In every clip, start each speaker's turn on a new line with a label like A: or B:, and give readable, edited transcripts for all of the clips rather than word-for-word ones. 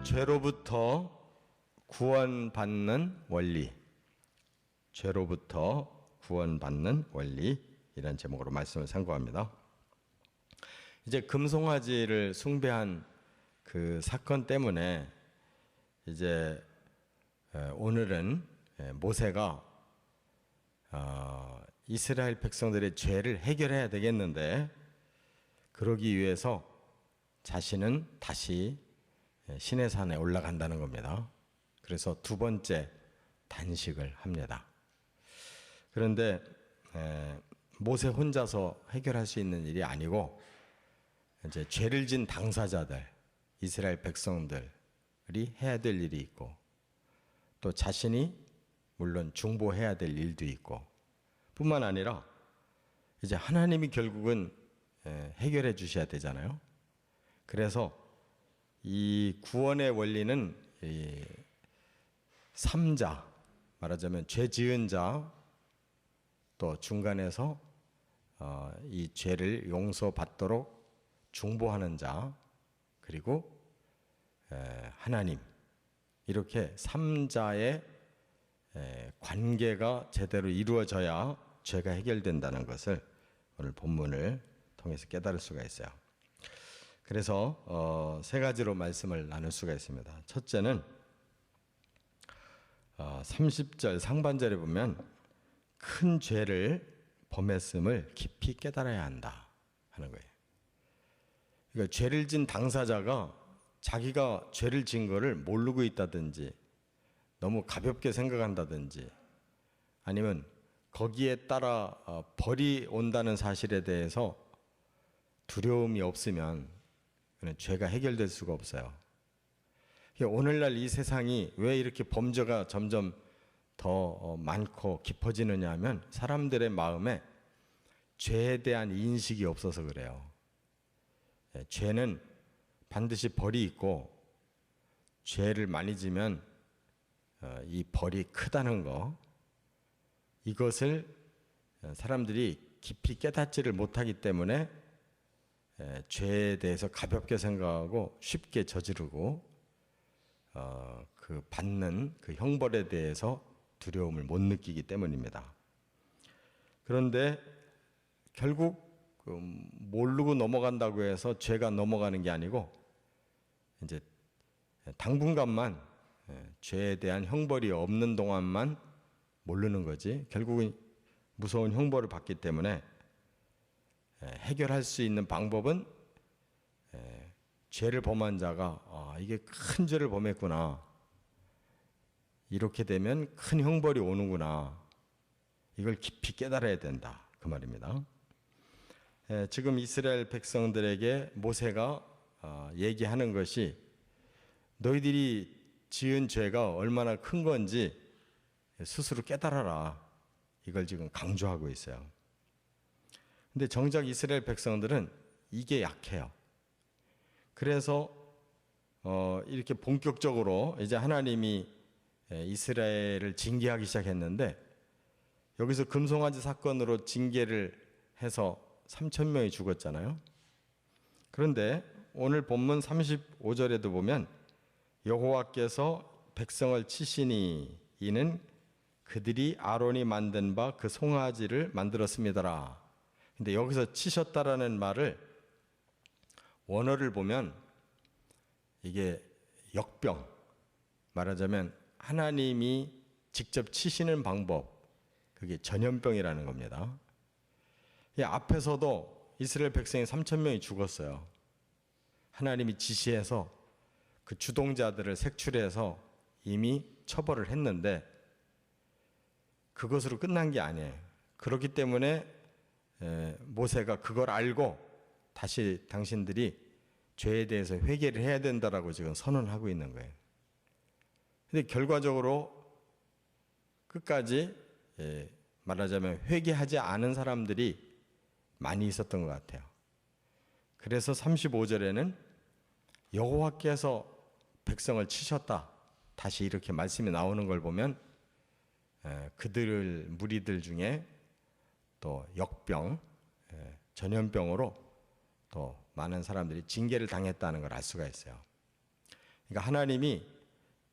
A: 죄로부터 구원받는 원리, 죄로부터 구원받는 원리, 이런 제목으로 말씀을 상고합니다. 이제 금송아지를 숭배한 그 사건 때문에 이제 오늘은 모세가 이스라엘 백성들의 죄를 해결해야 되겠는데, 그러기 위해서 자신은 다시 시내산에 올라간다는 겁니다. 그래서 두 번째 단식을 합니다. 그런데 모세 혼자서 해결할 수 있는 일이 아니고, 이제 죄를 진 당사자들, 이스라엘 백성들이 해야 될 일이 있고, 또 자신이 물론 중보해야 될 일도 있고, 뿐만 아니라 이제 하나님이 결국은 해결해 주셔야 되잖아요. 그래서 이 구원의 원리는 이 3자, 말하자면 죄 지은 자, 또 중간에서 이 죄를 용서받도록 중보하는 자, 그리고 하나님, 이렇게 3자의 관계가 제대로 이루어져야 죄가 해결된다는 것을 오늘 본문을 통해서 깨달을 수가 있어요. 그래서 세 가지로 말씀을 나눌 수가 있습니다. 첫째는 30절 상반절에 보면 큰 죄를 범했음을 깊이 깨달아야 한다 하는 거예요. 그러니까 죄를 진 당사자가 자기가 죄를 진 거를 모르고 있다든지, 너무 가볍게 생각한다든지, 아니면 거기에 따라 벌이 온다는 사실에 대해서 두려움이 없으면 그는 죄가 해결될 수가 없어요. 오늘날 이 세상이 왜 이렇게 범죄가 점점 더 많고 깊어지느냐 하면 사람들의 마음에 죄에 대한 인식이 없어서 그래요. 죄는 반드시 벌이 있고, 죄를 많이 지면 이 벌이 크다는 거, 이것을 사람들이 깊이 깨닫지를 못하기 때문에 죄에 대해서 가볍게 생각하고 쉽게 저지르고, 그 받는 그 형벌에 대해서 두려움을 못 느끼기 때문입니다. 그런데 결국 모르고 넘어간다고 해서 죄가 넘어가는 게 아니고, 이제 당분간만 죄에 대한 형벌이 없는 동안만 모르는 거지, 결국은 무서운 형벌을 받기 때문에 해결할 수 있는 방법은 죄를 범한 자가 이게 큰 죄를 범했구나, 이렇게 되면 큰 형벌이 오는구나, 이걸 깊이 깨달아야 된다, 그 말입니다. 지금 이스라엘 백성들에게 모세가 얘기하는 것이 너희들이 지은 죄가 얼마나 큰 건지 스스로 깨달아라, 이걸 지금 강조하고 있어요. 근데 정작 이스라엘 백성들은 이게 약해요. 그래서 이렇게 본격적으로 이제 하나님이 이스라엘을 징계하기 시작했는데, 여기서 금송아지 사건으로 징계를 해서 3,000명이 죽었잖아요. 그런데 오늘 본문 35절에도 보면 여호와께서 백성을 치시니 이는 그들이 아론이 만든 바 그 송아지를 만들었습니다라. 근데 여기서 치셨다라는 말을 원어를 보면 이게 역병, 말하자면 하나님이 직접 치시는 방법, 그게 전염병이라는 겁니다. 앞에서도 이스라엘 백성이 3,000명이 죽었어요. 하나님이 지시해서 그 주동자들을 색출해서 이미 처벌을 했는데 그것으로 끝난 게 아니에요. 그렇기 때문에 모세가 그걸 알고 다시 당신들이 죄에 대해서 회개를 해야 된다라고 지금 선언하고 있는 거예요. 근데 결과적으로 끝까지 말하자면 회개하지 않은 사람들이 많이 있었던 것 같아요. 그래서 35절에는 여호와께서 백성을 치셨다, 다시 이렇게 말씀이 나오는 걸 보면 그들 무리들 중에 또 역병, 전염병으로 또 많은 사람들이 징계를 당했다는 걸 알 수가 있어요. 그러니까 하나님이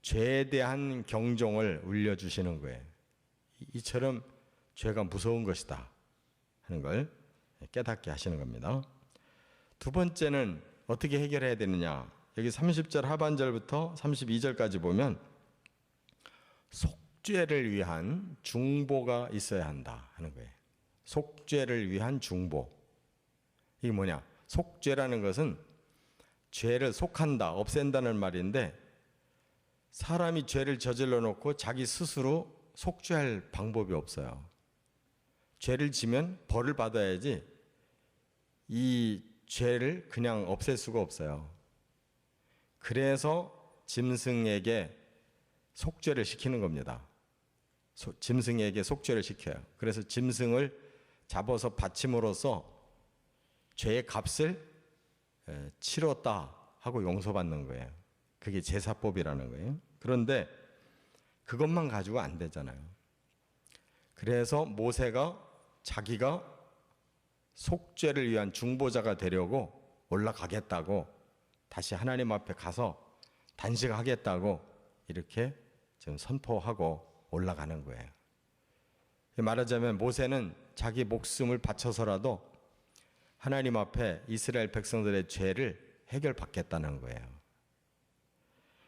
A: 죄에 대한 경종을 울려주시는 거예요. 이처럼 죄가 무서운 것이다 하는 걸 깨닫게 하시는 겁니다. 두 번째는 어떻게 해결해야 되느냐. 여기 30절 하반절부터 32절까지 보면 속죄를 위한 중보가 있어야 한다 하는 거예요. 속죄를 위한 중보. 이게 뭐냐? 속죄라는 것은 죄를 속한다, 없앤다는 말인데 사람이 죄를 저질러 놓고 자기 스스로 속죄할 방법이 없어요. 죄를 지면 벌을 받아야지 이 죄를 그냥 없앨 수가 없어요. 그래서 짐승에게 속죄를 시키는 겁니다. 짐승에게 속죄를 시켜요. 그래서 짐승을 잡아서 바침으로써 죄의 값을 치렀다 하고 용서받는 거예요. 그게 제사법이라는 거예요. 그런데 그것만 가지고 안 되잖아요. 그래서 모세가 자기가 속죄를 위한 중보자가 되려고 올라가겠다고 다시 하나님 앞에 가서 단식하겠다고 이렇게 지금 선포하고 올라가는 거예요. 말하자면 모세는 자기 목숨을 바쳐서라도 하나님 앞에 이스라엘 백성들의 죄를 해결받겠다는 거예요.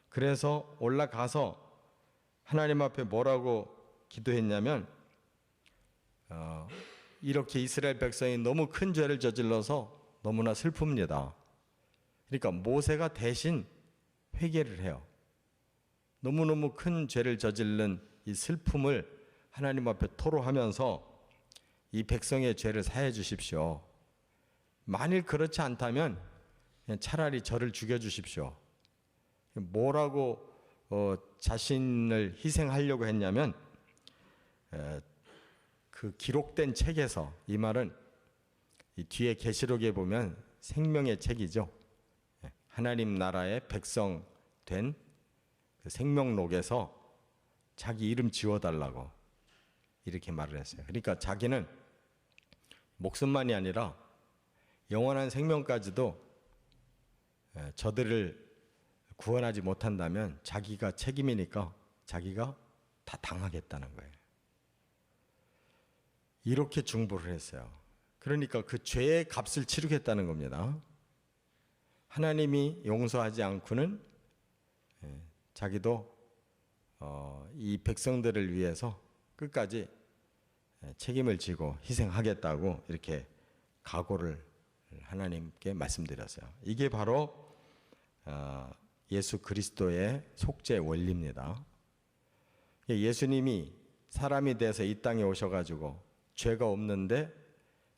A: 그래서 올라가서 하나님 앞에 뭐라고 기도했냐면 이렇게 이스라엘 백성이 너무 큰 죄를 저질러서 너무나 슬픕니다. 그러니까 모세가 대신 회개를 해요. 너무너무 큰 죄를 저질른 이 슬픔을 하나님 앞에 토로하면서 이 백성의 죄를 사해 주십시오. 만일 그렇지 않다면 그냥 차라리 저를 죽여주십시오. 뭐라고 자신을 희생하려고 했냐면 그 기록된 책에서 이 말은 이 뒤에 계시록에 보면 생명의 책이죠. 하나님 나라의 백성 된 그 생명록에서 자기 이름 지워달라고 이렇게 말을 했어요. 그러니까 자기는 목숨만이 아니라 영원한 생명까지도 저들을 구원하지 못한다면 자기가 책임이니까 자기가 다 당하겠다는 거예요. 이렇게 중보를 했어요. 그러니까 그 죄의 값을 치르겠다는 겁니다. 하나님이 용서하지 않고는 자기도 이 백성들을 위해서 끝까지 책임을 지고 희생하겠다고 이렇게 각오를 하나님께 말씀드렸어요. 이게 바로 예수 그리스도의 속죄 원리입니다. 예수님이 사람이 돼서 이 땅에 오셔가지고 죄가 없는데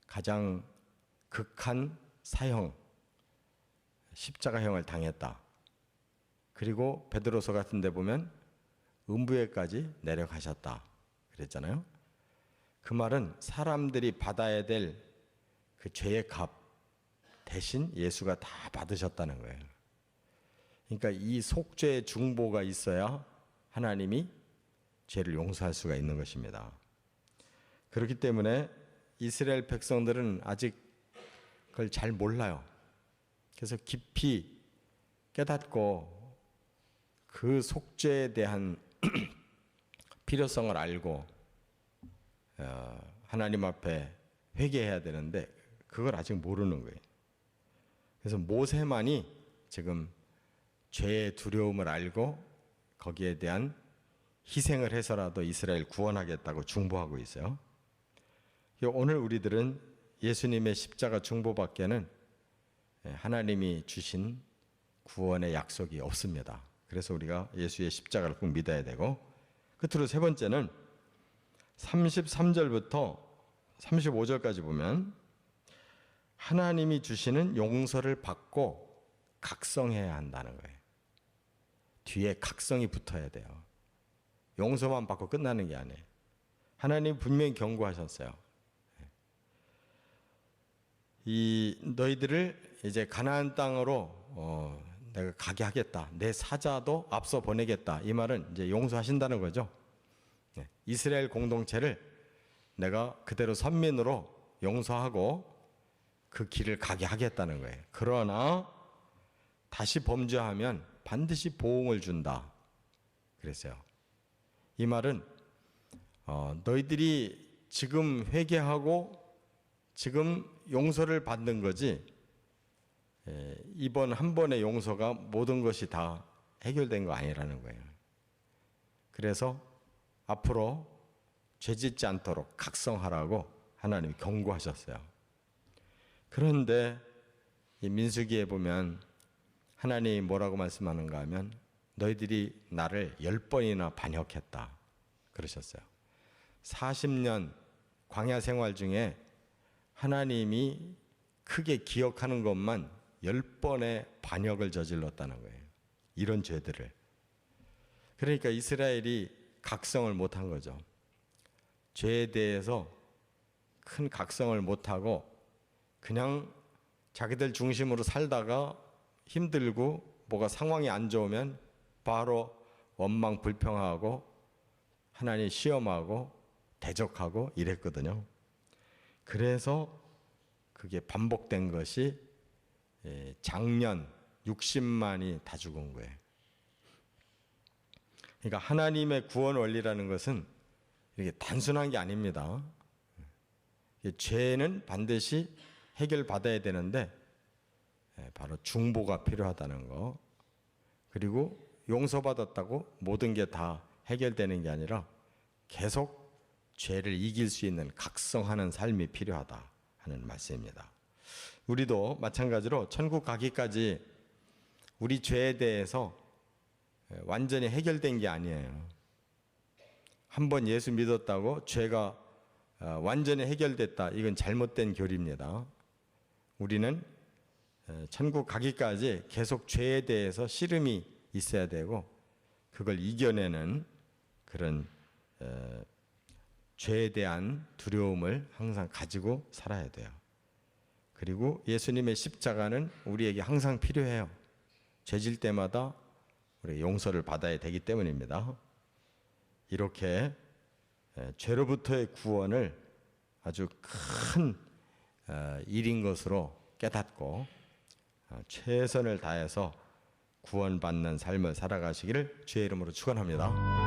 A: 가장 극한 사형, 십자가형을 당했다. 그리고 베드로서 같은 데 보면 음부에까지 내려가셨다 그랬잖아요. 그 말은 사람들이 받아야 될 그 죄의 값 대신 예수가 다 받으셨다는 거예요. 그러니까 이 속죄의 중보가 있어야 하나님이 죄를 용서할 수가 있는 것입니다. 그렇기 때문에 이스라엘 백성들은 아직 그걸 잘 몰라요. 그래서 깊이 깨닫고 그 속죄에 대한 필요성을 알고 하나님 앞에 회개해야 되는데 그걸 아직 모르는 거예요. 그래서 모세만이 지금 죄의 두려움을 알고 거기에 대한 희생을 해서라도 이스라엘 구원하겠다고 중보하고 있어요. 오늘 우리들은 예수님의 십자가 중보밖에는 하나님이 주신 구원의 약속이 없습니다. 그래서 우리가 예수의 십자가를 꼭 믿어야 되고, 끝으로 세 번째는 33절부터 35절까지 보면 하나님이 주시는 용서를 받고 각성해야 한다는 거예요. 뒤에 각성이 붙어야 돼요. 용서만 받고 끝나는 게 아니에요. 하나님 분명히 경고하셨어요. 이 너희들을 이제 가나안 땅으로 내가 가게 하겠다. 내 사자도 앞서 보내겠다. 이 말은 이제 용서하신다는 거죠. 이스라엘 공동체를 내가 그대로 선민으로 용서하고 그 길을 가게 하겠다는 거예요. 그러나 다시 범죄하면 반드시 보응을 준다 그랬어요. 이 말은 너희들이 지금 회개하고 지금 용서를 받는 거지 이번 한 번의 용서가 모든 것이 다 해결된 거 아니라는 거예요. 그래서 앞으로 죄짓지 않도록 각성하라고 하나님이 경고하셨어요. 그런데 이 민수기에 보면 하나님이 뭐라고 말씀하는가 하면 너희들이 나를 10번이나 반역했다 그러셨어요. 40년 광야 생활 중에 하나님이 크게 기억하는 것만 10번의 반역을 저질렀다는 거예요. 이런 죄들을. 그러니까 이스라엘이 각성을 못한 거죠. 죄에 대해서 큰 각성을 못하고 그냥 자기들 중심으로 살다가 힘들고 뭐가 상황이 안 좋으면 바로 원망 불평하고 하나님 시험하고 대적하고 이랬거든요. 그래서 그게 반복된 것이 작년 60만이 다 죽은 거예요. 그러니까 하나님의 구원 원리라는 것은 이게 단순한 게 아닙니다. 죄는 반드시 해결받아야 되는데 바로 중보가 필요하다는 거, 그리고 용서받았다고 모든 게 다 해결되는 게 아니라 계속 죄를 이길 수 있는 각성하는 삶이 필요하다 하는 말씀입니다. 우리도 마찬가지로 천국 가기까지 우리 죄에 대해서 완전히 해결된 게 아니에요. 한번 예수 믿었다고 죄가 완전히 해결됐다, 이건 잘못된 교리입니다. 우리는 천국 가기까지 계속 죄에 대해서 씨름이 있어야 되고 그걸 이겨내는 그런 죄에 대한 두려움을 항상 가지고 살아야 돼요. 그리고 예수님의 십자가는 우리에게 항상 필요해요. 죄질 때마다 우리 용서를 받아야 되기 때문입니다. 이렇게 죄로부터의 구원을 아주 큰 일인 것으로 깨닫고 최선을 다해서 구원받는 삶을 살아가시기를 주의 이름으로 축원합니다.